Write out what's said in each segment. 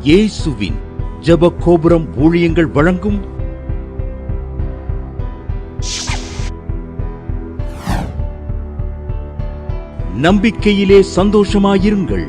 இயேசுவின் ஜெப கோபுரம் ஊழியங்கள் வழங்கும் நம்பிக்கையிலே சந்தோஷமாயிருங்கள்.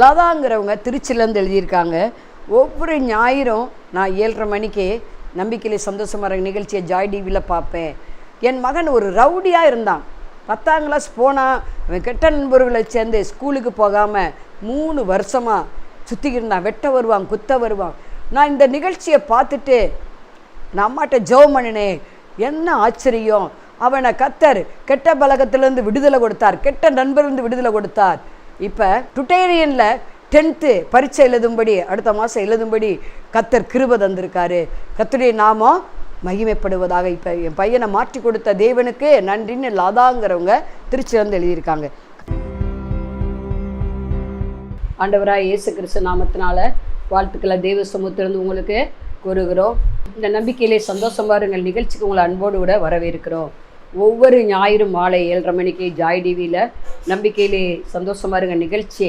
லதாங்கிறவங்க திருச்சிலேருந்து எழுதியிருக்காங்க. ஒவ்வொரு ஞாயிறும் நான் 7:30 மணிக்கு நம்பிக்கையிலே சந்தோஷமாக நிகழ்ச்சியை ஜாய் டிவியில் பார்ப்பேன். என் மகன் ஒரு ரவுடியாக இருந்தான். 10ஆம் கிளாஸ் போனால் அவன் கெட்ட நண்பர்களை சேர்ந்து ஸ்கூலுக்கு போகாமல் 3 வருஷமாக சுற்றிக்கிட்டு இருந்தான். வெட்ட வருவான், குத்த வருவான். நான் இந்த நிகழ்ச்சியை பார்த்துட்டு நான் அம்மாட்ட ஜெபம் பண்ணினேன். என்ன ஆச்சரியம்! அவனை கர்த்தர் கெட்ட பழக்கத்திலேருந்து விடுதலை கொடுத்தார், கெட்ட நண்பர்லேருந்து விடுதலை கொடுத்தார். இப்போ டுட்டேரியனில் 10th பரீட்சை எழுதும்படி அடுத்த மாதம் எழுதும்படி கர்த்தர் கிருபை தந்திருக்காரு. கர்த்தருடைய நாமம் மகிமைப்படுவதாக. இப்போ என் பையனை மாற்றி கொடுத்த தேவனுக்கு நன்றின்னு லதாங்கிறவங்க திருச்சியிலேருந்து எழுதியிருக்காங்க. ஆண்டவராக இயேசு கிறிஸ்து நாமத்தினால வாழ்த்துக்களை தேவ சமூகத்திலிருந்து உங்களுக்கு கூறுகிறோம். இந்த நம்பிக்கையிலே சந்தோஷமா இருங்கள் நிகழ்ச்சிக்கு உங்களை அன்போடு கூட வரவேற்கிறோம். ஒவ்வொரு ஞாயிறு மாலை 7:30 மணிக்கு ஜாய் டிவியில் நம்பிக்கையிலே சந்தோஷமா இருங்கள் நிகழ்ச்சி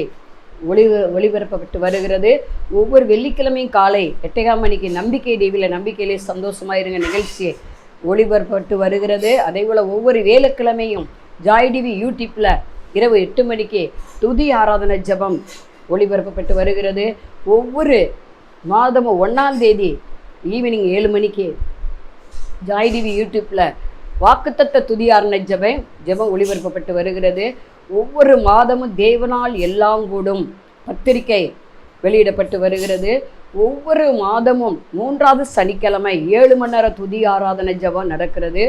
ஒளிபரப்பப்பட்டு வருகிறது. ஒவ்வொரு வெள்ளிக்கிழமையும் காலை 8:15 மணிக்கு நம்பிக்கை டிவியில் நம்பிக்கையிலே சந்தோஷமா இருங்க நிகழ்ச்சி ஒளிபரப்பப்பட்டு வருகிறது. அதே போல் ஒவ்வொரு வேலைக்கிழமையும் ஜாய் டிவி யூடியூப்பில் இரவு 8 மணிக்கு துதி ஆராதனை ஜெபம் ஒளிபரப்பப்பட்டு வருகிறது. ஒவ்வொரு மாதமும் 1ஆம் தேதி ஈவினிங் 7 மணிக்கு ஜாய் டிவி யூடியூப்பில் வாக்குத்தத்த துதி ஆராதனை ஜெபம் ஒளிபரப்பப்பட்டு வருகிறது. ஒவ்வொரு மாதமும் தேவனால் எல்லாம் கூடும் பத்திரிகை வெளியிடப்பட்டு வருகிறது. ஒவ்வொரு மாதமும் 3வது சனிக்கிழமை 7 மணி நேரம் துதி ஆராதனை ஜெபம் நடக்கிறது.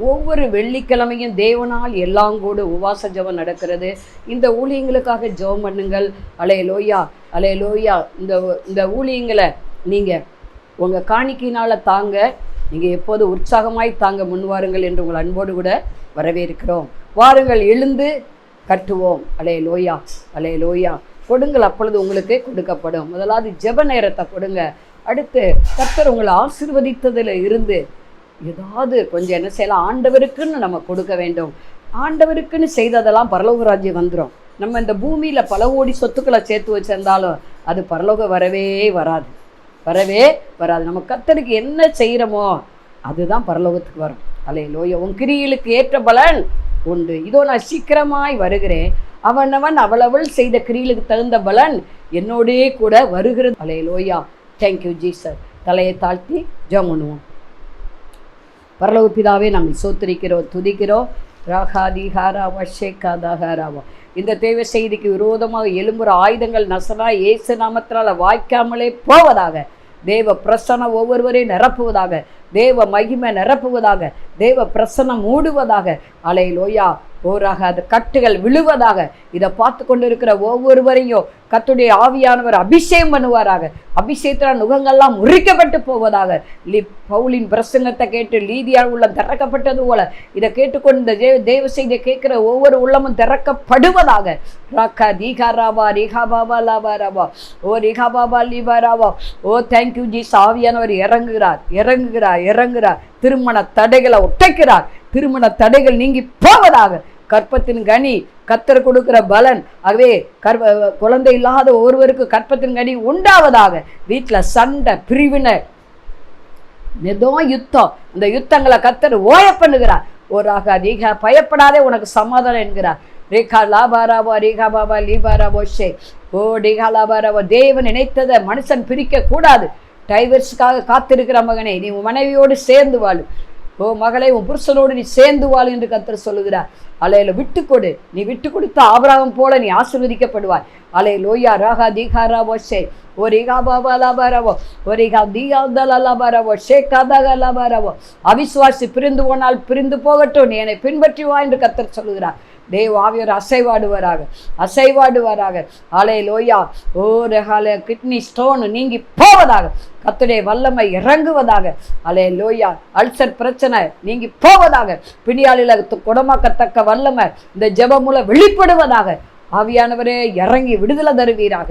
ஒவ்வொரு வெள்ளிக்கிழமையும் தேவனால் எல்லாம் கூட உபவாச ஜெபம் நடக்கிறது. இந்த ஊழியங்களுக்காக ஜெபம் பண்ணுங்கள். அல்லேலூயா அல்லேலூயா. இந்த ஊழியங்களை நீங்கள் உங்கள் காணிக்கையினால் தாங்க, நீங்கள் எப்போது உற்சாகமாய் தாங்க முன்வாருங்கள் என்று உங்கள் அன்போடு கூட வரவேற்கிறோம். வாருங்கள், எழுந்து கட்டுவோம். அல்லேலூயா அல்லேலூயா. கொடுங்கள், அப்பொழுது உங்களுக்கு கொடுக்கப்படும். முதலாவது ஜெப நேரத்தை கொடுங்க. அடுத்து கர்த்தர் உங்களை ஆசீர்வதித்ததில் இருந்து ஏதாவது கொஞ்சம் என்ன செய்யலாம், ஆண்டவருக்குன்னு நம்ம கொடுக்க வேண்டும். ஆண்டவருக்குன்னு செய்ததெல்லாம் பரலோக ராஜ்யம் வந்துடும். நம்ம இந்த பூமியில் பல கோடி சொத்துக்களை சேர்த்து வச்சிருந்தாலும் அது பரலோகம் வரவே வராது. நம்ம கர்த்தருக்கு என்ன செய்கிறோமோ அதுதான் பரலோகத்துக்கு வரும். அல்லேலூயா. உன் கிரியைகளுக்கு ஏற்ற பலன் உண்டு. இதோ நான் சீக்கிரமாய் வருகிறேன், அவனவன் அவளவள் செய்த கிரியைகளுக்கு தகுந்த பலன் என்னோடே கூட வருகிறது. அல்லேலூயா. Thank you Jesus. தலையை தாழ்த்தி ஜெபம் பண்ணுவோம். பரலோக பிதாவே, நாங்கள் சோத்திரிக்கிறோம், துதிக்கிறோம். ராகாதிகாராவா ஷேகாதாகாராவா. இந்த தேவ செய்திக்கு விரோதமாக எழும்புற ஆயுதங்கள் நசராய் இயேசு நாமத்தினால வாய்க்காமலே போவதாக. தேவ பிரசன்னம் ஒவ்வொருவரையும் நிரப்புவதாக. தேவ மகிமை நிரப்புவதாக. தேவ பிரசன்னம் மூடுவதாக. அல்லேலூயா. ஓராக அது கட்டுகள் விழுவதாக. இதை பார்த்து கொண்டு இருக்கிற ஒவ்வொருவரையும் கர்த்தருடைய ஆவியானவர் அபிஷேகம் பண்ணுவாராக. அபிஷேகத்தினால் நுகங்கள்லாம் முறிக்கப்பட்டு போவதாக. பவுலின் பிரசங்கத்தை கேட்டு லீதியார் உள்ளம் திறக்கப்பட்டது போல இதை கேட்டுக்கொண்டு தேவ செய்தியை கேட்கிற ஒவ்வொரு உள்ளமும் திறக்கப்படுவதாக. ராக்கா தீகாராவா ரீகாபாபா லாபாராவா ஓ ரீகாபாபா லீபாராவா. ஓ தேங்க்யூ ஜீஸ். ஆவியானவர் இறங்குகிறார். திருமண தடைகளை ஒட்டைக்கிறார். திருமண தடைகள் நீங்கி போவதாக. கற்பத்தின் கனி கர்த்தர் கொடுக்கிற பலன். ஆகவே குழந்தை இல்லாத ஒருவருக்கு கற்பத்தின் கனி உண்டாவதாக. வீட்டில் சண்டை பிரிவினை ஏதோ யுத்தம், அந்த யுத்தங்களை கர்த்தர் ஓய பண்ணுகிறார். ஓராக அதிக பயப்படாதே, உனக்கு சமாதானம் என்கிறார். ரேகா லாபாராவோ ரேகா பாபா லீபாராவோ ஷே ஓ ரேகா லாபாராவோ. தேவன் நினைத்ததை மனுஷன் பிரிக்க கூடாது. டைவர்ஸுக்காக காத்திருக்கிற மகனே, நீ உன் மனைவியோடு சேர்ந்து வாழு. ஓ மகளே, உன் புருஷனோடு நீ சேர்ந்து வாழ் என்று கர்த்தர் சொல்லுகிறார். அலையில விட்டுக்கொடு. நீ விட்டு கொடுத்த ஆபிரகாம் போல நீ ஆசீர்வதிக்கப்படுவாய். அலையிலோயா. ராகா தீகாராவோ ஷே ஓ ரீகா பாபா லாபாராவோ ஓ ரீகா தீகாதலா லாபாராவோ ஷே காதாக லாபாராவோ. அவிசுவாசி பிரிந்து போனால் பிரிந்து போகட்டும், நீ என்னை பின்பற்றி வா என்று கர்த்தர் சொல்லுகிறார். தேவ ஆவியர் அசைவாடுவாராக. அலையிலோயா. ஓ ரெகால கிட்னி ஸ்டோன் நீங்கி போவதாக. கர்த்தருடைய வல்லமை இறங்குவதாக. அல்லேலூயா. அல்சர் பிரச்சனை நீங்கி போவதாக. பிணியாளில குணமாக்கத்தக்க வல்லமை இந்த ஜெபம் மூலம் வெளிப்படுவதாக. ஆவியானவரே இறங்கி விடுதலை தருவீராக.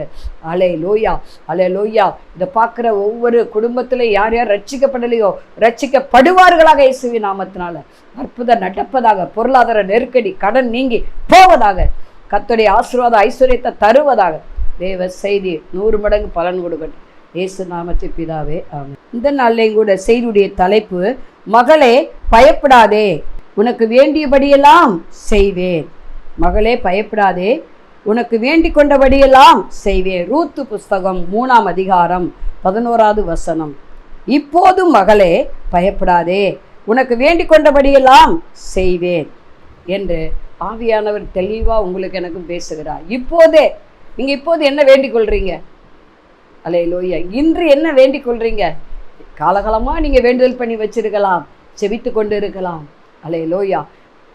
அல்லேலூயா அல்லேலூயா. இதை பார்க்குற ஒவ்வொரு குடும்பத்தில் யார் யார் ரட்சிக்கப்படலையோ ரட்சிக்கப்படுவார்களாக இயேசுவின் நாமத்தினால. அற்புதம் நடப்பதாக. பொருளாதார நெருக்கடி கடன் நீங்கி போவதாக. கர்த்தருடைய ஆசீர்வாத ஐஸ்வர்யத்தை தருவதாக. தேவ செய்தி 100 மடங்கு பலன் கொடுக்கட்டும். இயேசு நாமத்தில் பிதாவே ஆமென். இந்த நாள்லையும் கூட செய்தியுடைய தலைப்பு, மகளே பயப்படாதே, உனக்கு வேண்டியபடியெல்லாம் செய்வேன். மகளே பயப்படாதே, உனக்கு வேண்டி கொண்டபடியெல்லாம் செய்வேன். ரூத்து புஸ்தகம் 3ஆம் அதிகாரம் 11வது வசனம். இப்போது மகளே பயப்படாதே, உனக்கு வேண்டி கொண்டபடியெல்லாம் செய்வேன் என்று ஆவியானவர் தெளிவாக உங்களுக்கு எனக்கும் பேசுகிறார். இப்போதே நீங்கள் இப்போது என்ன வேண்டிக் கொள்றீங்க? அல்லேலூயா. இன்று என்ன வேண்டிக் கொள்றீங்க? காலகாலமாக நீங்கள் வேண்டுதல் பண்ணி வச்சிருக்கலாம், செபித்து கொண்டு இருக்கலாம். அல்லேலூயா.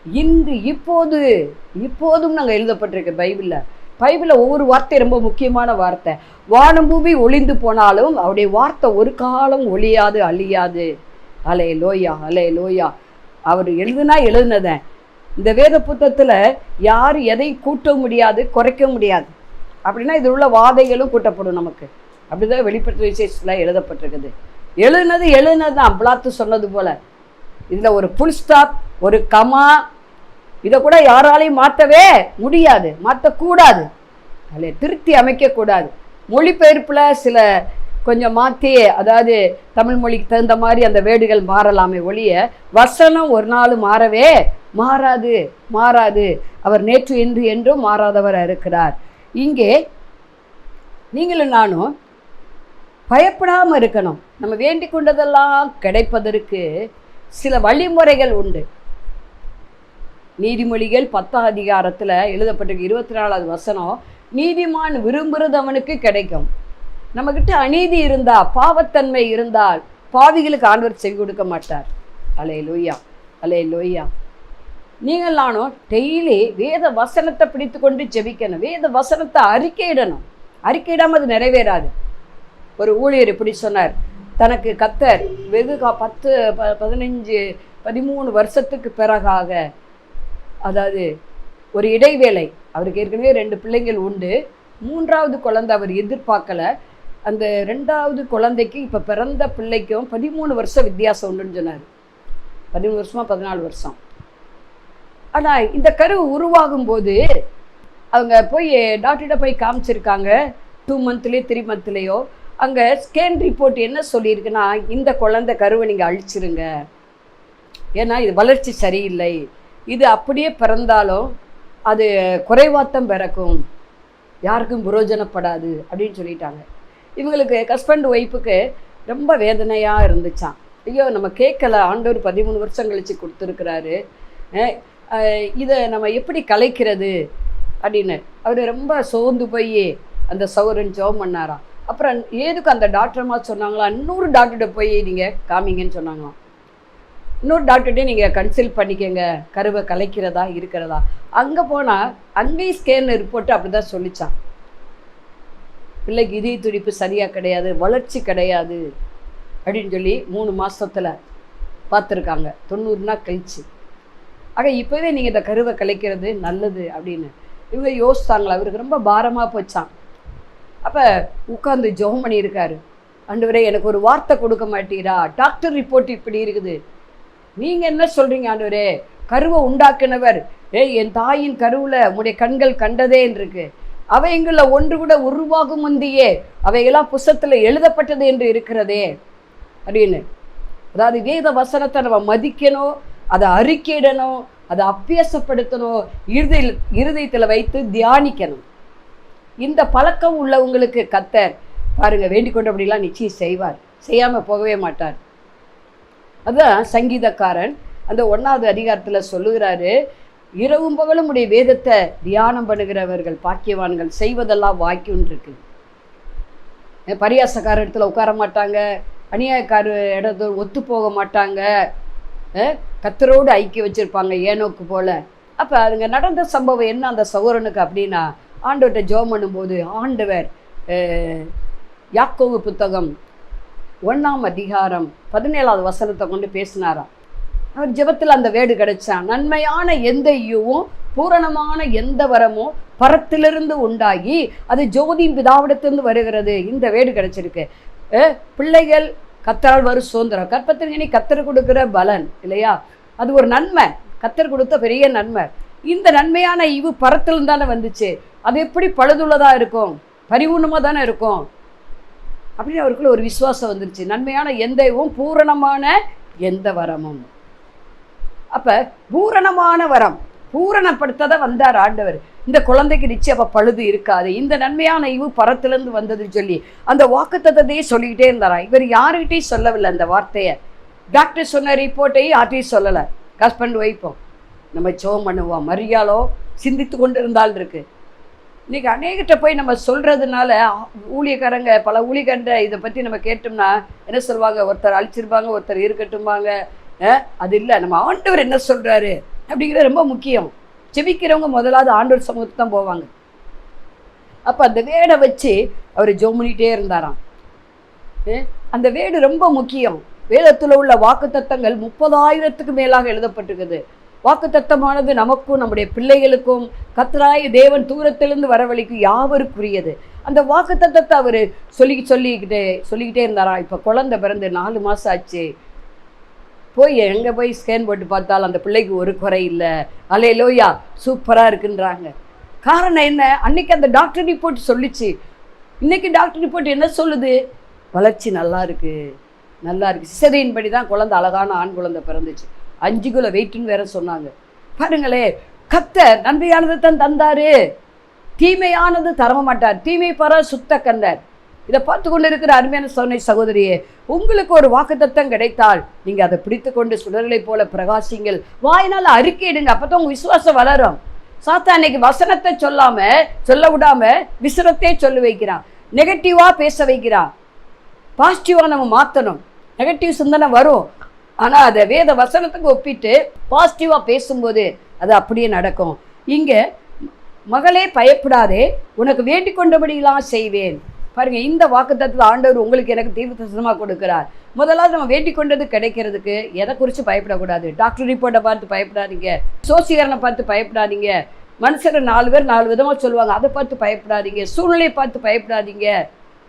இன்று இப்போதும் நாங்கள் எழுதப்பட்டிருக்க பைபிளில் ஒவ்வொரு வார்த்தை ரொம்ப முக்கியமான வார்த்தை. வானம் பூமி ஒளிந்து போனாலும் அவருடைய வார்த்தை ஒரு காலம் ஒளியாது அழியாது. அல்லேலூயா. அவர் எழுதுனதை இந்த வேத புத்தகத்தில் யார் எதை கூட்ட முடியாது, குறைக்க முடியாது. அப்படின்னா இதில் உள்ள வாதைகளும் கூட்டப்படும் நமக்கு. அப்படிதான் வெளிப்படுத்த விசேஷத்தில் எழுதப்பட்டிருக்குது. எழுதுனது தான் பிளாத்து சொன்னது போல. இதில் ஒரு புல் ஸ்டாப், ஒரு கமா, இதை கூட யாராலையும் மாற்றவே முடியாது, மாற்றக்கூடாது, அதில் திருத்தி அமைக்கக்கூடாது. மொழிபெயர்ப்பில் சில கொஞ்சம் மாற்றி, அதாவது தமிழ் மொழிக்கு தகுந்த மாதிரி அந்த வேர்டுகள் மாறலாமே ஒழிய வசனம் ஒரு நாள் மாறவே மாறாது. அவர் நேற்று இன்று என்றும் மாறாதவர் இருக்கிறார். இங்கே நீங்களும் நானும் பயப்படாமல் இருக்கணும். நம்ம வேண்டிக் கொண்டதெல்லாம் கிடைப்பதற்கு சில வழிமுறைகள் உண்டு. நீதிமொழிகள் 10ஆம் அதிகாரத்தில் எழுதப்பட்டிருக்கு 24வது வசனம், நீதிமான் விரும்புகிறது அவனுக்கு கிடைக்கும். நம்மக்கிட்ட அநீதி இருந்தால், பாவத்தன்மை இருந்தால், பாவிகளுக்கு ஆண்டவர் செவி கொடுக்க மாட்டார். அல்லேலூயா. நீங்கள் நானும் டெய்லி வேத வசனத்தை பிடித்து கொண்டு ஜெபிக்கணும். வேத வசனத்தை அறிக்கையிடணும். அறிக்கையிடாமல் அது நிறைவேறாது. ஒரு ஊழியர் இப்படி சொன்னார், தனக்கு கர்த்தர் வெகு 10, 15, 13 வருஷத்துக்கு பிறகாக, அதாவது ஒரு இடைவேளை, அவருக்கு ஏற்கனவே 2 பிள்ளைங்கள் உண்டு, 3வது குழந்தை அவர் எதிர்பார்க்கல. அந்த 2வது குழந்தைக்கு இப்போ பிறந்த பிள்ளைக்கும் 13 வருஷம் வித்தியாசம் உண்டுன்னு சொன்னார். 13 வருஷமா 14 வருஷம். ஆனால் இந்த கரு உருவாகும் போது அவங்க போய் டாக்டர்கிட்ட போய் காமிச்சிருக்காங்க. 2 மந்த்லேயோ 3 மந்த்லேயோ அங்கே ஸ்கேன் ரிப்போர்ட் என்ன சொல்லியிருக்குன்னா, இந்த குழந்தை கருவை நீங்கள் அழிச்சிருங்க, ஏன்னா இது வளர்ச்சி சரியில்லை, இது அப்படியே பிறந்தாலும் அது குறைவாத்தம் பிறக்கும், யாருக்கும் பிரயோஜனப்படாது அப்படின்னு சொல்லிட்டாங்க. இவங்களுக்கு ஹஸ்பண்ட் ஒய்ஃபுக்கு ரொம்ப வேதனையாக இருந்துச்சான். ஐயோ நம்ம கேட்கல, ஆண்டவர் 13 வருஷம் கழித்து கொடுத்துருக்குறாரு, இதை நம்ம எப்படி கலைக்கிறது அப்படின்னு அவர் ரொம்ப சோர்ந்து போய் அந்த சௌரன் ஜெபம் பண்ணாராம். அப்புறம் ஏதுக்கு அந்த டாக்டர்மா சொன்னாங்களா, இன்னொரு டாக்டர்கிட்ட போய் நீங்கள் காமிங்கன்னு சொன்னாங்களாம். இன்னொரு டாக்டர்கிட்டே நீங்கள் கன்சல்ட் பண்ணிக்கங்க, கருவை கலைக்கிறதா இருக்கிறதா. அங்கே போனால் அங்கேயும் ஸ்கேன் ரிப்போர்ட்டு அப்படி தான் சொல்லிச்சான். பிள்ளைக்கு இதய துடிப்பு சரியாக கிடையாது, வளர்ச்சி கிடையாது அப்படின்னு சொல்லி 3 மாதத்தில் பார்த்துருக்காங்க, 90 நாள் கழிச்சு. ஆக இப்போவே நீங்கள் இந்த கருவை கலைக்கிறது நல்லது அப்படின்னு இவங்க யோசித்தாங்களா. அவருக்கு ரொம்ப பாரமாக போச்சான். அப்போ உட்காந்து ஜெபம் பண்ணியிருக்காரு, ஆண்டவரே எனக்கு ஒரு வார்த்தை கொடுக்க மாட்டீரா, டாக்டர் ரிப்போர்ட் இப்படி இருக்குது, நீங்கள் என்ன சொல்கிறீங்க ஆண்டவரே, கருவை உண்டாக்கினவர், என் தாயின் கருவில் உங்களுடைய கண்கள் கண்டதேன்னு இருக்கு, அவைங்களில் ஒன்று கூட உருவாகும் முந்தியே அவையெல்லாம் புஸ்தகத்தில் எழுதப்பட்டது என்று இருக்கிறதே அப்படின்னு. அதாவது வேத வசனத்தை நம்ம மதிக்கணும், அதை அறிக்கையிடணும், அதை அபியாசப்படுத்தணும், இருதயத்தில் வைத்து தியானிக்கணும். இந்த பழக்கம் உள்ளவங்களுக்கு கர்த்தர் பாருங்க வேண்டிக் கொண்டபடிலாம் நிச்சயம் செய்வார், செய்யாமல் போகவே மாட்டார். அதுதான் சங்கீதக்காரன் அந்த 1வது அதிகாரத்தில் சொல்லுகிறாரு, இரவும் பகலும் உடைய வேதத்தை தியானம் பண்ணுகிறவர்கள் பாக்கியவான்கள், செய்வதெல்லாம் வாய்க்குன்னு இருக்கு. பரியாசக்கார இடத்துல உட்கார மாட்டாங்க, அநியாயக்கார இடத்துல ஒத்து போக மாட்டாங்க, கர்த்தரோடு ஐக்கிய வச்சுருப்பாங்க ஏனோக்கு போல். அப்போ அதுங்க நடந்த சம்பவம் என்ன அந்த சகோதரனுக்கு அப்படின்னா, ஆண்டவர்கிட்ட ஜெபம் பண்ணும்போது ஆண்டவர் யாக்கோபு புத்தகம் 1ஆம் அதிகாரம் 17வது வசனத்தை கொண்டு பேசினாராம். அவர் ஜெபத்தில் அந்த வேடு கிடைச்சான், நன்மையான எந்த ஈவும் பூரணமான எந்த வரமும் பரத்திலிருந்து உண்டாகி அது ஜோதியின் பிதாவிடத்திலிருந்து வருகிறது. இந்த வேடு கிடைச்சிருக்கு. பிள்ளைகள் கர்த்தரால் வரும் சுதந்திரம், கற்பத்திற்கு கர்த்தர் கொடுக்குற பலன் இல்லையா, அது ஒரு நன்மை, கர்த்தர் கொடுத்த பெரிய நன்மை. இந்த நன்மையான ஈவு பரத்திலிருந்து தானே வந்துச்சு, அது எப்படி பழுதுள்ளதாக இருக்கும், பரிபூர்ணமாக தானே இருக்கும் அப்படின்னு அவருக்குள்ள ஒரு விசுவாசம் வந்துருச்சு. நன்மையான எந்த ஈவும் பூரணமான எந்த வரமும். அப்போ பூரணமான வரம் பூரணப்படுத்தத வந்தார் ஆண்டவர். இந்த குழந்தைக்கு நிச்சயம் அப்போ பழுது இருக்காது, இந்த நன்மையான ஈவு பரத்திலிருந்து வந்ததுன்னு சொல்லி அந்த வாக்குத்தத்தத்தையே சொல்லிக்கிட்டே இருந்தாரா. இவர் யாருக்கிட்டையும் சொல்லவில்லை அந்த வார்த்தையை. டாக்டர் சொன்ன ரிப்போர்ட்டையும் யார்ட்டையும் சொல்லலை. ஹஸ்பண்ட் ஒய்ஃபும் நம்ம ஜெபம் பண்ணுவோம், மரியாளோ சிந்தித்து கொண்டு இருந்தால் இருக்கு. இன்றைக்கி அநேகிட்ட போய் நம்ம சொல்கிறதுனால ஊழியக்காரங்க பல ஊழியக்காரங்க இதை பற்றி நம்ம கேட்டோம்னா என்ன சொல்லுவாங்க, ஒருத்தர் அழிச்சிருப்பாங்க, ஒருத்தர் இருக்கட்டும்பாங்க. அது இல்லை, நம்ம ஆண்டவர் என்ன சொல்கிறாரு அப்படிங்கிறது ரொம்ப முக்கியம். ஜெபிக்கிறவங்க முதலாவது ஆண்டவர் சமூகத்துக்கு தான் போவாங்க. அப்போ அந்த வேடை வச்சு அவர் ஜெபம் பண்ணிகிட்டே இருந்தாராம். அந்த வேடு ரொம்ப முக்கியம். வேதத்தில் உள்ள வாக்குத்தத்தங்கள் 30,000க்கு மேலாக எழுதப்பட்டிருக்குது. வாக்குத்தத்தமானது நமக்கும் நம்முடைய பிள்ளைகளுக்கும் கர்த்தராகிய தேவன் தூரத்திலிருந்து வரவழைக்கும் யாவருக்குரியது. அந்த வாக்குத்தத்தத்தை அவர் சொல்லிக்கிட்டே இருந்தாராம். இப்போ குழந்தை பிறந்து 4 மாதம் ஆச்சு. எங்கே போய் ஸ்கேன் போட்டு பார்த்தாலும் அந்த பிள்ளைக்கு ஒரு குறை இல்லை. அல்லேலூயா, சூப்பராக இருக்குன்றாங்க. காரணம் என்ன? அன்னைக்கு அந்த டாக்டர் ரிப்போர்ட் சொல்லிச்சு. இன்னைக்கு டாக்டர் ரிப்போர்ட் என்ன சொல்லுது? வளர்ச்சி நல்லா இருக்கு. சிசேரியன் படி தான் குழந்தை, அழகான ஆண் குழந்தை பிறந்துச்சு. 5 கிலோ வெயிட்டுன்னு வேற சொன்னாங்க. பாருங்களே, கர்த்தர் நன்மையானது தான் தந்தாரு, தீமையானது தர மாட்டார். தீமை பாரா சுத்த கந்தார். இதை பார்த்து கொண்டு இருக்கிற அருமையான சகோதரியே, உங்களுக்கு ஒரு வாக்குத்தத்தம் கிடைத்தால் நீங்கள் அதை பிடித்து கொண்டு சுடர்களை போல பிரகாசிங்கள். வாயினால் அறிக்கையிடுங்க. அப்போ தான் உங்கள் விசுவாசம் வளரும். சாத்தான் அன்னைக்கு வசனத்தை சொல்ல விடாம விசுரத்தே சொல்லி வைக்கிறான். நெகட்டிவாக பேச வைக்கிறான். பாசிட்டிவாக நம்ம மாற்றணும். நெகட்டிவ் சிந்தனை வரும், ஆனால் அதை வேத வசனத்துக்கு ஒப்பிட்டு பாசிட்டிவாக பேசும்போது அது அப்படியே நடக்கும். இங்கே மகளே பயப்படாதே, உனக்கு வேண்டிக் கொண்டபடியெல்லாம் செய்வேன். பாருங்க, இந்த வாக்குத்தத்தத்தை ஆண்டவர் உங்களுக்கு எனக்கு தீர்க்கதரிசனமாக கொடுக்கிறார். முதலாவது நம்ம வேண்டிக் கொண்டது கிடைக்கிறதுக்கு எதை குறித்து பயப்படக்கூடாது. டாக்டர் ரிப்போர்ட்டை பார்த்து பயப்படாதீங்க, சோசியரனை பார்த்து பயப்படாதீங்க, மனுஷரை 4 பேர் 4 விதமாக சொல்லுவாங்க, அதை பார்த்து பயப்படாதீங்க, சூழ்நிலையை பார்த்து பயப்படாதீங்க.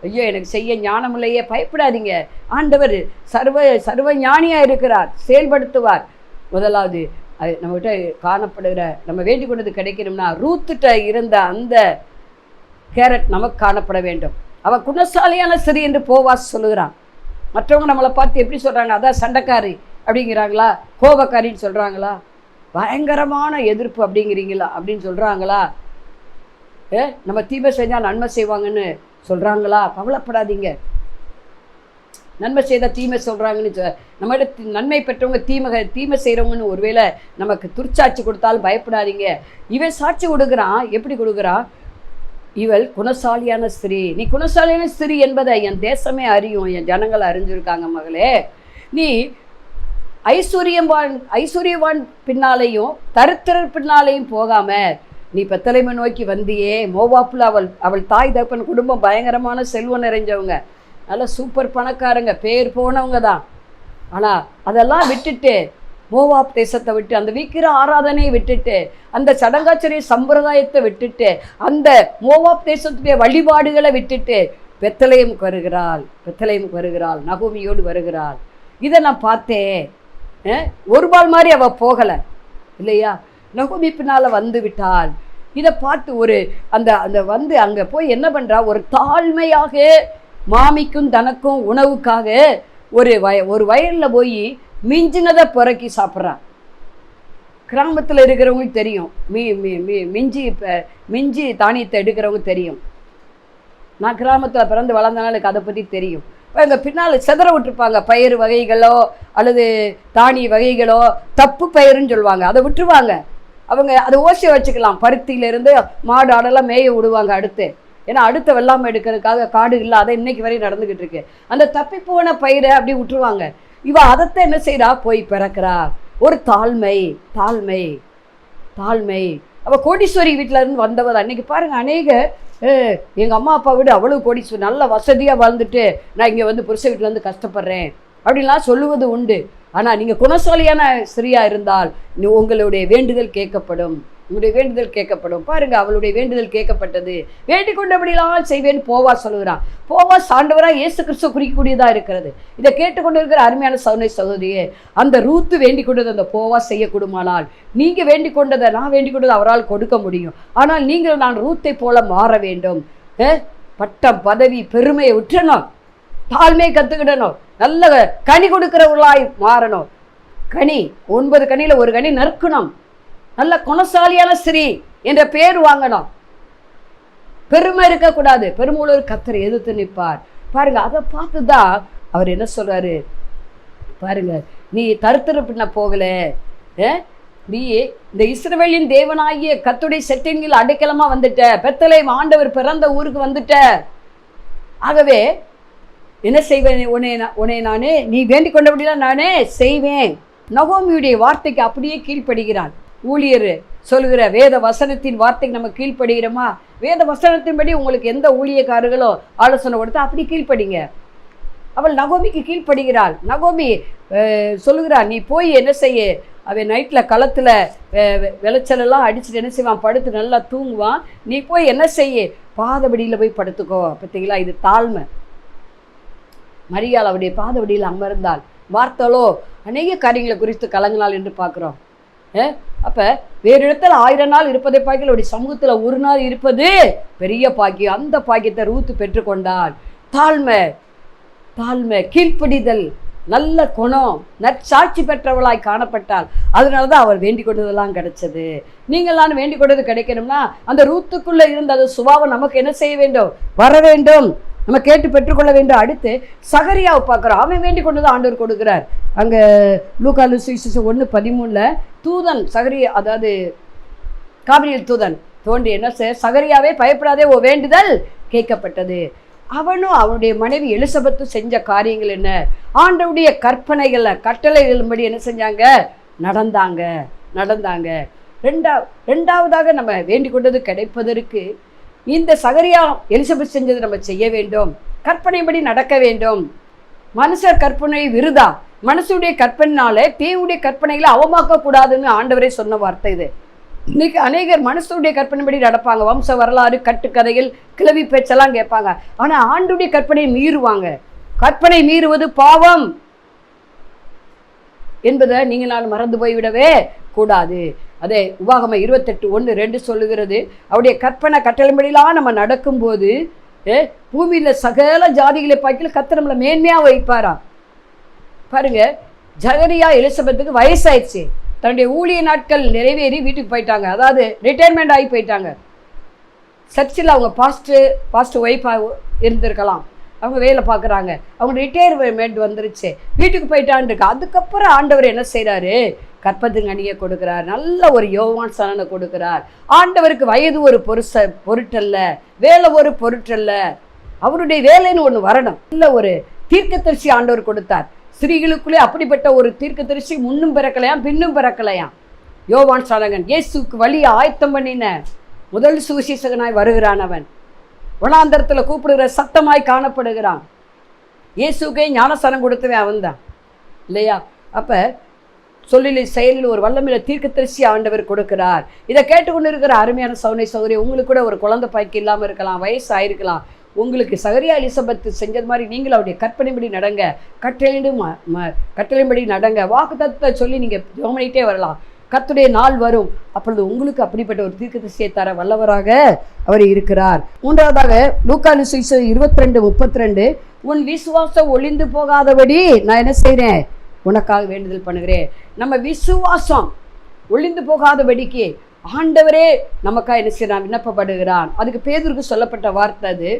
ஐயோ எனக்கு செய்ய ஞானம் இல்லையே, பயப்படாதீங்க. ஆண்டவர் சர்வ ஞானியாக இருக்கிறார், செயல்படுத்துவார். முதலாவது அது நம்மகிட்ட காணப்படுகிற நம்ம வேண்டிக் கொண்டது கிடைக்கணும்னா ரூத்துட்ட இருந்த அந்த கேரட் நமக்கு காணப்பட வேண்டும். அவன் குணசாலியான ஸ்திரீ என்று போவாஸ் சொல்லுகிறான். மற்றவங்க நம்மளை பார்த்து எப்படி சொல்கிறாங்க? அதான் சண்டைக்காரி அப்படிங்கிறாங்களா, கோபக்காரின்னு சொல்கிறாங்களா, பயங்கரமான எதிர்ப்பு அப்படிங்கிறீங்களா அப்படின்னு சொல்கிறாங்களா, நம்ம தீமை செஞ்சால் நன்மை செய்வாங்கன்னு சொல்கிறாங்களா? கவலைப்படாதீங்க. நன்மை செய்தால் தீமை சொல்கிறாங்கன்னு நம்மகிட்ட நன்மை பெற்றவங்க தீமை செய்கிறவங்கன்னு ஒருவேளை நமக்கு துர்ச்சாட்சி கொடுத்தாலும் பயப்படாதீங்க. இவன் சாட்சி கொடுக்குறான். எப்படி கொடுக்குறான்? இவள் குணசாலியான ஸ்திரீ. நீ குணசாலியான ஸ்திரீ என்பதை என் தேசமே அறியும், என் ஜனங்கள் அறிஞ்சிருக்காங்க. மகளே, நீ ஐஸ்வர்யவான் பின்னாலேயும் தரித்திரர் பின்னாலேயும் போகாம நீ பெத்தலைமை நோக்கி வந்தியே. மோவாப்புல அவள் தாய் தகப்பன் குடும்பம் பயங்கரமான செல்வம் நிறைஞ்சவங்க, நல்ல சூப்பர் பணக்காரங்க, பேர் போனவங்க தான். ஆனால் அதெல்லாம் விட்டுட்டு மோவாப் தேசத்தை விட்டு, அந்த விக்கிர ஆராதனையை விட்டுட்டு, அந்த சடங்காச்சரிய சம்பிரதாயத்தை விட்டுட்டு, அந்த மோவாப் தேசத்துடைய வழிபாடுகளை விட்டுட்டு பெத்லெகேமுக்கு வருகிறாள். நகோமியோடு வருகிறாள். இதை நான் பார்த்தேன். ஒரு பால் மாதிரி அவள் போகலை இல்லையா? நகோமி பின்னால் வந்து விட்டாள். இதை பார்த்து அந்த வந்து அங்கே போய் என்ன பண்ணுறா? ஒரு தாழ்மையாக மாமிக்கும் தனக்கும் உணவுக்காக ஒரு வயலில் போய் மிஞ்சினதை புறக்கி சாப்பிட்றான். கிராமத்தில் இருக்கிறவங்களுக்கு தெரியும், மிஞ்சி தானியத்தை எடுக்கிறவங்க தெரியும். நான் கிராமத்தில் பிறந்து வளர்ந்தனால எனக்கு அதை பற்றி தெரியும். இப்போ எங்கள் பின்னால் செதற விட்டுருப்பாங்க. பயிர் வகைகளோ அல்லது தானிய வகைகளோ, தப்பு பயிருன்னு சொல்லுவாங்க, அதை விட்டுருவாங்க. அவங்க அதை ஓசியை வச்சுக்கலாம். பருத்தியிலேருந்து மாடு ஆடெல்லாம் மேய விடுவாங்க அடுத்து. ஏன்னா அடுத்த வெள்ளாமை எடுக்கிறதுக்காக காடு இல்லை, அதை இன்னைக்கு வரையும் நடந்துக்கிட்டு இருக்கு. அந்த தப்பி போன பயிரை அப்படி விட்டுருவாங்க. இவ அதைத்தான் என்ன செய்கிறா? போய் பிறக்கிறா. ஒரு தாழ்மை. அவள் கோடீஸ்வரி வீட்டில் இருந்து வந்தவள். அன்னைக்கு பாருங்கள், அநேக எங்கள் அம்மா அப்பா வீடு அவ்வளவு கோடீஸ்வரி, நல்ல வசதியாக வாழ்ந்துட்டு நான் இங்கே வந்து புருஷ வீட்டில் வந்து கஷ்டப்படுறேன் அப்படின்லாம் சொல்லுவது உண்டு. ஆனால் நீங்கள் குணசாலியான ஸ்திரீயாக இருந்தால் உங்களுடைய வேண்டுதல் கேட்கப்படும். பாருங்க, அவளுடைய வேண்டுதல் கேட்கப்பட்டது. வேண்டிக் கொண்டபடியெல்லாம் செய்வேன் போவாஸ் சொல்லுகிறான். போவாஸ் ஆண்டவராக இயேசு கிறிஸ்துவ குறிக்கக்கூடியதாக இருக்கிறது. இதை கேட்டுக்கொண்டு இருக்கிற அருமையான சகோதரியே, அந்த ரூத்து வேண்டிக் கொண்டது அந்த போவாஸ் செய்யக்கூடுமானால் நீங்கள் வேண்டிக் கொண்டதை நான் வேண்டிக் கொண்டதை அவரால் கொடுக்க முடியும். ஆனால் நீங்கள் நான் ரூத்தை போல மாற வேண்டும். பட்டம் பதவி பெருமையை விட்டுறணும், தாழ்மையை கற்றுக்கிடணும், நல்ல கனி கொடுக்கிறவர்களாய் மாறணும். 9 கனியில் ஒரு கனி நறுக்கணும். நல்ல குணசாலியான ஸ்திரீ என்ற பேர் வாங்கணும். பெருமை இருக்கக்கூடாது. பெருமையுள்ள கர்த்தரை எதிர்த்து நிற்பார். பாருங்க, அதை பார்த்து தான் அவர் என்ன சொல்றாரு பாருங்க. நீ தருத்திர பின்ன போகல, நீ இந்த இஸ்ரவேலின் தேவனாகிய கர்த்தருடைய செட்டின்கள் அடைக்கலமா வந்துட்ட. பெத்லெகேம் ஆண்டவர் பிறந்த ஊருக்கு வந்துட்ட. ஆகவே என்ன செய்வேன்? உன்னை நானே நீ வேண்டிக் கொண்டபடியெல்லாம் நானே செய்வேன். நகோமியுடைய வார்த்தைக்கு அப்படியே கீழ்ப்படுகிறான். ஊழியர் சொல்லுகிற வேத வசனத்தின் வார்த்தைக்கு நம்ம கீழ்ப்படுகிறோமா? வேத வசனத்தின்படி உங்களுக்கு எந்த ஊழியக்காரர்களோ ஆலோசனை கொடுத்தா அப்படி கீழ்ப்படிங்க. அவள் நகோமிக்கு கீழ்ப்படுகிறாள். நகோமி சொல்லுகிறாள், நீ போய் என்ன செய்ய? அவன் நைட்டில் களத்தில் விளைச்சலெல்லாம் அடிச்சுட்டு என்ன செய்வான், படுத்து நல்லா தூங்குவான். நீ போய் என்ன செய்ய, பாதபடியில் போய் படுத்துக்கோ. பார்த்தீங்களா, இது தாழ்மை. மரியாள் அவருடைய பாதபடியில் அமர்ந்தாள். மார்த்தாளோ அநேக காரியங்களை குறித்து கலங்கினாள் என்று பார்க்குறோம். அப்போ வேறு இடத்துல 1000 நாள் இருப்பதை பார்க்கல, அவருடைய சமூகத்தில் ஒரு நாள் இருப்பது பெரிய பாக்கியம். அந்த பாக்கியத்தை ரூத்து பெற்றுக்கொண்டாள். தாழ்மை, தாழ்மை, கீழ்ப்படிதல், நல்ல குணம், நற்சாட்சி பெற்றவளாய் காணப்பட்டாள். அதனால தான் அவர் வேண்டிக் கொண்டதெல்லாம் கிடைச்சது. நீங்களாம் வேண்டிக் கொண்டது கிடைக்கணும்னா அந்த ரூத்துக்குள்ளே இருந்த அந்த சுபாவம் நமக்கு என்ன செய்ய வேண்டும், வர வேண்டும், நம்ம கேட்டு பெற்றுக்கொள்ள வேண்டும். அடுத்து சகரியாவை பார்க்குறோம். அவன் வேண்டிக் கொண்டது ஆண்டவர் கொடுக்குறார். அங்கே லூக்கா சுவிசேஷம் 1:13 தூதன் சகரியா, அதாவது காபிரியல் தூதன் தோன்றி என்ன சகரியாவே பயப்படாதே, ஓ வேண்டுதல் கேட்கப்பட்டது. அவனும் அவனுடைய மனைவி எலிசபெத்தும் செஞ்ச காரியங்கள் என்ன, ஆண்டவருடைய கற்பனைகளை கட்டளைகளின்படி என்ன செஞ்சாங்க, நடந்தாங்க. ரெண்டாவதாக நம்ம வேண்டிக் கொண்டது கிடைப்பதற்கு இந்த சகரியா எலிசபெத் செஞ்சது நம்ம செய்ய வேண்டும், கற்பனைப்படி நடக்க வேண்டும். மனுஷர் கற்பனை விருதா, மனசுடைய கற்பனைனால தேவனுடைய கற்பனைகளை அவமாக்க கூடாதுன்னு ஆண்டவரே சொன்ன வார்த்தை இது. இன்னைக்கு அநேகர் மனசுடைய கற்பனைப்படி நடப்பாங்க. வம்ச வரலாறு, கட்டுக்கதைகள், கிளவி பேச்செல்லாம் கேட்பாங்க. ஆனால் ஆண்டுடைய கற்பனையை மீறுவாங்க. கற்பனை மீறுவது பாவம் என்பதை நீங்கள் நான் மறந்து போய்விடவே கூடாது. அதே உபாகமம் 28:1-2 சொல்லுகிறது, அவருடைய கற்பனை கட்டளைப்படிலாம் நம்ம நடக்கும்போது பூமியில் சகல ஜாதிகளை பார்க்கல கர்த்தர் நம்மளை மேன்மையாக வைப்பாராம். பாருங்க, சகரியா எலிசபெத்துக்கு வயசாயிடுச்சு. தன்னுடைய ஊழிய நாட்கள் நிறைவேறி வீட்டுக்கு போயிட்டாங்க. அதாவது ரிட்டையர்மெண்ட் ஆகி போயிட்டாங்க. சர்ச்சில் அவங்க பாஸ்ட் ஒய்ஃபாக இருந்திருக்கலாம். அவங்க வேலை பார்க்குறாங்க, அவங்க ரிட்டையர்மெண்ட் வந்துருச்சு, வீட்டுக்கு போயிட்டான் இருக்கு. அதுக்கப்புறம் ஆண்டவர் என்ன செய்கிறாரு, கற்பத்துக்கு அணியை கொடுக்குறார், நல்ல ஒரு யோவான் சனனை கொடுக்குறார். ஆண்டவருக்கு வயது ஒரு பொருட்டல்ல, வேலை ஒரு பொருட்டல்ல, அவருடைய வேலைன்னு ஒன்று வரணும். நல்ல ஒரு தீர்க்கதரிசி ஆண்டவர் கொடுத்தார். ஸ்திரீகளுக்குள்ளே அப்படிப்பட்ட ஒரு தீர்க்கதரிசி முன்னும் பிறக்கலையாம் பின்னும் பிறக்கலையாம். யோவான் சானகன் இயேசுக்கு வழியை ஆயத்தம் பண்ணின முதல் சுவிசேஷகனாய் வருகிறான். அவன் வனாந்தரத்தில் கூப்பிடுகிற சத்தமாய் காணப்படுகிறான். இயேசுக்கே ஞானஸ்தானம் கொடுத்தவன் அவன் தான் இல்லையா? அப்போ சொல்லில் செயலில் ஒரு வல்லமையில தீர்க்கதரிசி ஆண்டவர் கொடுக்கிறார். இதை கேட்டுக்கொண்டு இருக்கிற அருமையான சௌனை சௌகரியம், உங்களுக்கு கூட ஒரு குழந்தை பாய்க்கு இல்லாமல் இருக்கலாம், வயசு ஆயிருக்கலாம். உங்களுக்கு சகரியா எலிசபெத் செஞ்சது மாதிரி நீங்கள் அவருடைய கற்பனைப்படி நடங்க, கட்டளைப்படி நடங்க, வாக்குத்தத்தத்தை சொல்லி நீங்கள் ஜெபம் வரலாம். கர்த்தருடைய நாள் வரும், அப்பொழுது உங்களுக்கு அப்படிப்பட்ட ஒரு தீர்க்கதரிசியை தர வல்லவராக அவர் இருக்கிறார். மூன்றாவதாக லூக்கா சுவிசேஷம் 22:32 உன் விசுவாசம் ஒளிந்து போகாதபடி நான் என்ன செய்கிறேன், உனக்காக வேண்டுதல் பண்ணுகிறேன். நம்ம விசுவாசம் ஒளிந்து போகாதபடிக்கு ஆண்டவரே நமக்காக என்ன செய்யறான், விண்ணப்பப்படுகிறான். அதுக்கு பேதுருக்கு சொல்லப்பட்ட வார்த்தை அது.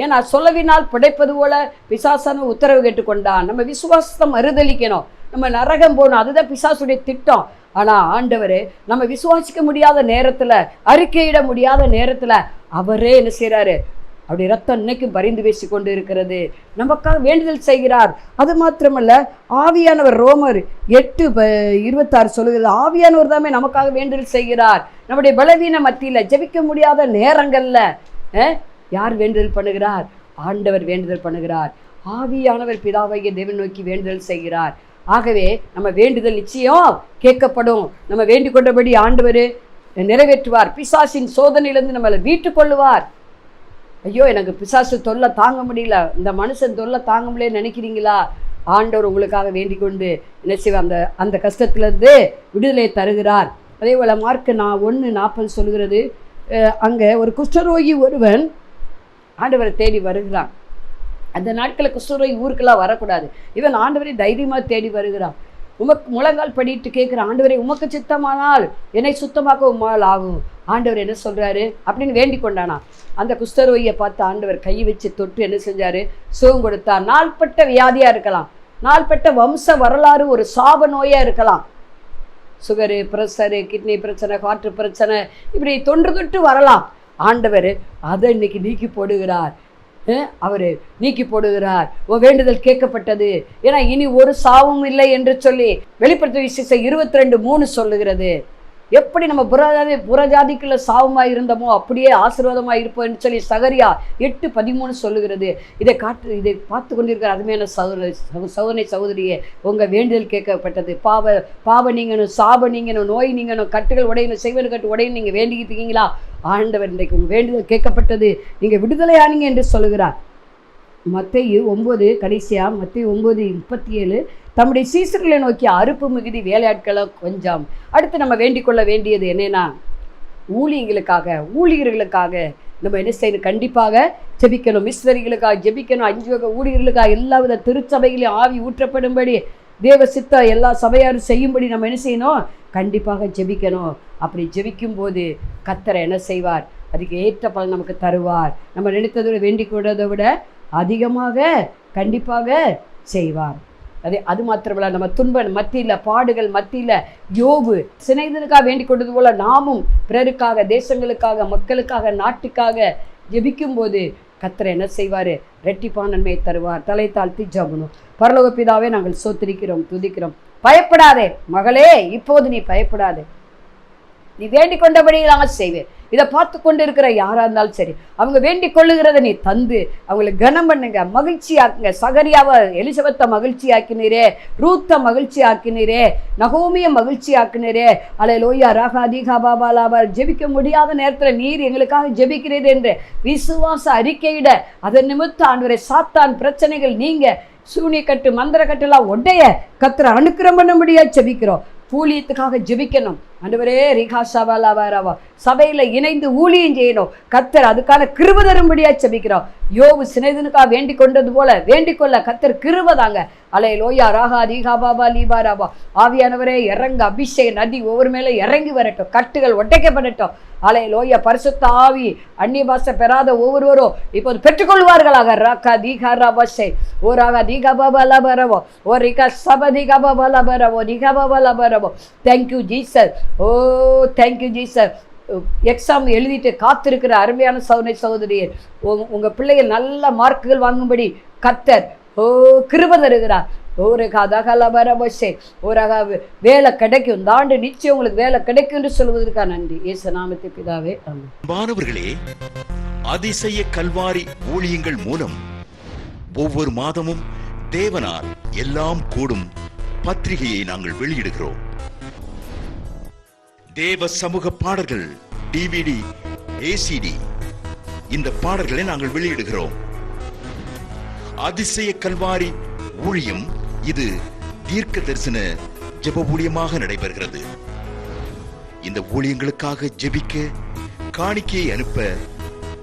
ஏன்னா சொல்லவினால் படைப்பது போல பிசாசான உத்தரவு கேட்டுக்கொண்டான். நம்ம விசுவாசத்தை மறுதளிக்கணும், நம்ம நரகம் போகணும், அதுதான் பிசாசுடைய திட்டம். ஆனால் ஆண்டவர் நம்ம விசுவாசிக்க முடியாத நேரத்தில், அறிக்கையிட முடியாத நேரத்தில் அவரே என்ன செய்கிறாரு, அப்படி ரத்தம் இன்னைக்கும் பரிந்து பேசி கொண்டு இருக்கிறது, நமக்காக வேண்டுதல் செய்கிறார். அது மாத்திரமல்ல, ஆவியானவர் ரோமர் 8:26 சொல்லுகிறது, ஆவியானவர் தாமே நமக்காக வேண்டுதல் செய்கிறார். நம்முடைய பலவீன மத்தியில் ஜெபிக்க முடியாத நேரங்களில் யார் வேண்டுதல் பண்ணுகிறார், ஆண்டவர் வேண்டுதல் பண்ணுகிறார். ஆவியானவர் பிதாவாகிய தேவன் நோக்கி வேண்டுதல் செய்கிறார். ஆகவே நம்ம வேண்டுதல் நிச்சயம் கேட்கப்படும். நம்ம வேண்டிக் கொண்டபடி ஆண்டவர் நிறைவேற்றுவார். பிசாசின் சோதனையிலிருந்து நம்மளை மீட்டுக் கொள்ளுவார். ஐயோ எனக்கு பிசாசு தொல்லை தாங்க முடியல, இந்த மனுஷன் தொல்லை தாங்க முடியலன்னு நினைக்கிறீங்களா, ஆண்டவர் உங்களுக்காக வேண்டிக் கொண்டு என்ன செய்வார், அந்த கஷ்டத்திலிருந்து விடுதலை தருகிறார். அதே போல் மார்க் 1:40 சொல்கிறது, அங்கே ஒரு குஷ்டரோகி ஒருவன் ஆண்டவரை தேடி வருகிறான். அந்த நாட்களில் குஷ்டரோகி ஊருக்கெல்லாம் வரக்கூடாது. இவன் ஆண்டவரை தைரியமாக தேடி வருகிறான். முழங்கால் படிட்டு கேட்குற, ஆண்டவரை உமக்கு சித்தமானால் என்னை சுத்தமாக்க உம்மால் ஆகும். ஆண்டவர் என்ன சொல்கிறாரு அப்படின்னு வேண்டிக் கொண்டானா. அந்த குஷ்டரோகியை பார்த்து ஆண்டவர் கை வச்சு தொட்டு என்ன செஞ்சார், சுகம் கொடுத்தார். நாள்பட்ட வியாதியாக இருக்கலாம், நாள்பட்ட வம்ச வரலாறு ஒரு சாப நோயாக இருக்கலாம், சுகரு, ப்ரெஷரு, கிட்னி பிரச்சனை, காற்று பிரச்சனை, இப்படி தொன்று வரலாம். ஆண்டவர் அதை இன்னைக்கு நீக்கி போடுகிறார். அவர் நீக்கி போடுகிறார். வேண்டுதல் கேட்கப்பட்டது. ஏன்னா இனி ஒரு சாவும் இல்லை என்று சொல்லி வெளிப்படுத்த விசேஷம் 22:3 சொல்லுகிறது. எப்படி நம்ம புறஜாதிக்குள்ள சாபமாக இருந்தோமோ அப்படியே ஆசீர்வாதமாக இருப்போம்னு சொல்லி சகரியா 8:13 சொல்லுகிறது. இதை பார்த்து கொண்டிருக்கிற அருமையான சகோதரனை சகோதரியே, உங்கள் வேண்டுதல் கேட்கப்பட்டது. பாவ நீங்கணும், சாப நீங்கணும், நோய் நீங்கணும், கட்டுகள் உடையணும், செய்வன கட்டு உடையணும் நீங்கள் வேண்டிக்கிட்டு இருக்கீங்களா? ஆண்டவர் இன்றைக்கு உங்கள் வேண்டுதல் கேட்கப்பட்டது, நீங்கள் விடுதலையானீங்க என்று சொல்லுகிறார். மத்தேயு 9 கடைசியாக மத்தேயு 9:37 தம்முடைய சீசர்களை நோக்கி அறுப்பு மிகுதி வேலையாட்களை கொஞ்சம். அடுத்து நம்ம வேண்டிக் கொள்ள வேண்டியது என்னன்னா, ஊழியர்களுக்காக நம்ம என்ன செய்யணும்? கண்டிப்பாக ஜெபிக்கணும். மிஸ்வரிகளுக்காக ஜெபிக்கணும். 5 வகை ஊழியர்களுக்காக எல்லா வித திருச்சபைகளையும் ஆவி ஊற்றப்படும்படி தேவ சித்த எல்லா சபையாரும் செய்யும்படி நம்ம என்ன செய்யணும்? கண்டிப்பாக ஜெபிக்கணும். அப்படி ஜெபிக்கும் போது கர்த்தர் என்ன செய்வார்? அதுக்கு ஏற்ற பலன் நமக்கு தருவார். நம்ம நினைத்ததை விட வேண்டிக் கொண்டதை விட அதிகமாக கண்டிப்பாக செய்வார். அது மாத்திரமல்ல, நம்ம துன்ப மத்தியில், பாடுகள் மத்தியில் யோபு சிநேகிதனுக்காக வேண்டிக் கொண்டது போல நாமும் பிறருக்காக, தேசங்களுக்காக, மக்களுக்காக, நாட்டுக்காக ஜெபிக்கும் போது கர்த்தர் என்ன செய்வார்? இரட்டிப்பான நன்மையை தருவார். தலை தாழ்த்தி ஜெபணும். பரலோக பிதாவே, நாங்கள் ஸ்தோத்திரிக்கிறோம், துதிக்கிறோம். பயப்படாதே மகளே, இப்போது நீ பயப்படாதே, நீ வேண்டிக் கொண்டபடி நான் செய்வேன். இதை பார்த்து கொண்டு இருக்கிற யாராக இருந்தாலும் சரி, அவங்க வேண்டிக் கொள்ளுகிறத நீ தந்து அவங்களை கனம் பண்ணுங்க, மகிழ்ச்சி ஆக்குங்க. சகரியாவை எலிசபெத்தை மகிழ்ச்சி ஆக்கினீரே, ரூத்தை மகிழ்ச்சி ஆக்கினீரே, நகோமியை மகிழ்ச்சி ஆக்கினீரே. அல்லேலூயா. ராகா தீகா பாபா லாபா. ஜெபிக்க முடியாத நேரத்தில் நீர் எங்களுக்காக ஜெபிக்கிறீர் என்று விசுவாச அறிக்கையிட அதன் நிமித்தம் ஆண்டவரே சாத்தான் பிரச்சனைகள் நீங்க, சூனியக்கட்டு மந்திரக்கட்டுலாம் உடைய கர்த்தரை அனுக்கிரம் பண்ண முடியாது ஜெபிக்கிறோம். ஊழியத்துக்காக ஜெபிக்கணும். ஆண்டவரே ரிகா சபாலாவாராவா சபையில் இணைந்து ஊழியம் செய்யணும். கர்த்தர் அதுக்கான கிருபை தரும்படியா ஜெபிக்கிறோம். யோபு சிநேகிதனுக்காக வேண்டிக் கொண்டது போல வேண்டிக் கொள்ள கர்த்தர் கிருபை தாங்க. அல்லேலூயா. ராகா தீகா பாபா லீபா ராபா. ஆவியானவரே இறங்க, அபிஷேக நதி ஒவ்வொரு மேலே இறங்கி வரட்டும், கட்டுகள் ஒட்டைக்கப்படட்டும். அல்லேலூயா. பரிசுத்த ஆவி அந்நிய பாஷை பெறாத ஒவ்வொருவரும் இப்போது பெற்றுக்கொள்வார்களாக. ராகா தீகா ராபாஷே ஓ ராகா தீகா பாபா லாபரவோ ஓ ரிகா சப தீகா பாபா லாபரவோ ரிகா பாபா லாபரவோ. Thank you Jesus. Oh thank you Jesus. Exam எழுதிட்டு காத்திருக்கிற அருமையான சகோதரியே, உங்கள் பிள்ளைகள் நல்ல மார்க்குகள் வாங்கும்படி கர்த்தர் கிருபை தருகிறார். வேலை கிடைக்கும், இந்த ஆண்டு நிச்சயம் உங்களுக்கு வேலை கிடைக்கும் என்று சொல்வதற்காக நன்றி. இயேசு நாமத்தை பிதாவே, ஆமென். மாணவர்களே, அதிசய கல்வாரி ஊழியங்கள் மூலம் ஒவ்வொரு மாதமும் தேவனால் எல்லாம் கூடும் பத்திரிகையை நாங்கள் வெளியிடுகிறோம். தேவ சமூக பாடல்கள் DVD, ACD இந்த பாடல்களை நாங்கள் வெளியிடுகிறோம். அதிசய கல்வாரி ஊழியம் இது தீர்க்க தரிசன ஜெப ஊழியமாக நடைபெறுகிறது. இந்த ஊழியங்களுக்காக ஜெபிக்க, காணிக்கையை அனுப்ப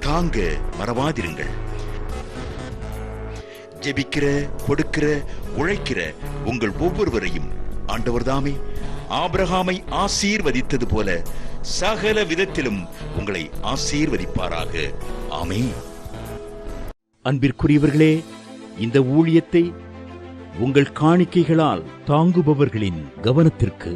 தாங்க மறவாதிருங்கள். ஜெபிக்கிற, கொடுக்கிற, உழைக்கிற உங்கள் ஒவ்வொருவரையும் ஆண்டவர் தாமே ஆபிரகாமை ஆசீர்வதித்தது போல சகல விதத்திலும் உங்களை ஆசீர்வதிப்பாராக. ஆமென். அன்பிற்குரியவர்களே, இந்த ஊழியத்தை உங்கள் காணிக்கைகளால் தாங்குபவர்களின் கவனத்திற்கு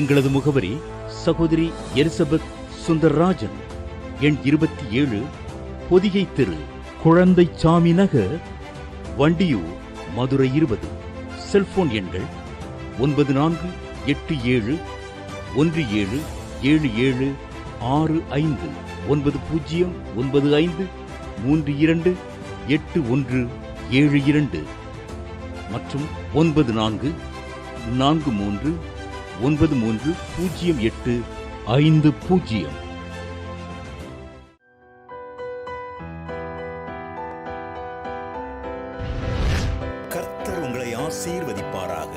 எங்களது முகவரி சகோதரி எலிசபெத் சுந்தர்ராஜன், எண் 27, பொதிகை தெரு, குழந்தை சாமி நகர், வண்டியூர், மதுரை 20. செல்போன் எண்கள் 9484177765 9095328172 மற்றும் 9439308550. கர்த்தர் உங்களை ஆசீர்வதிப்பாராக.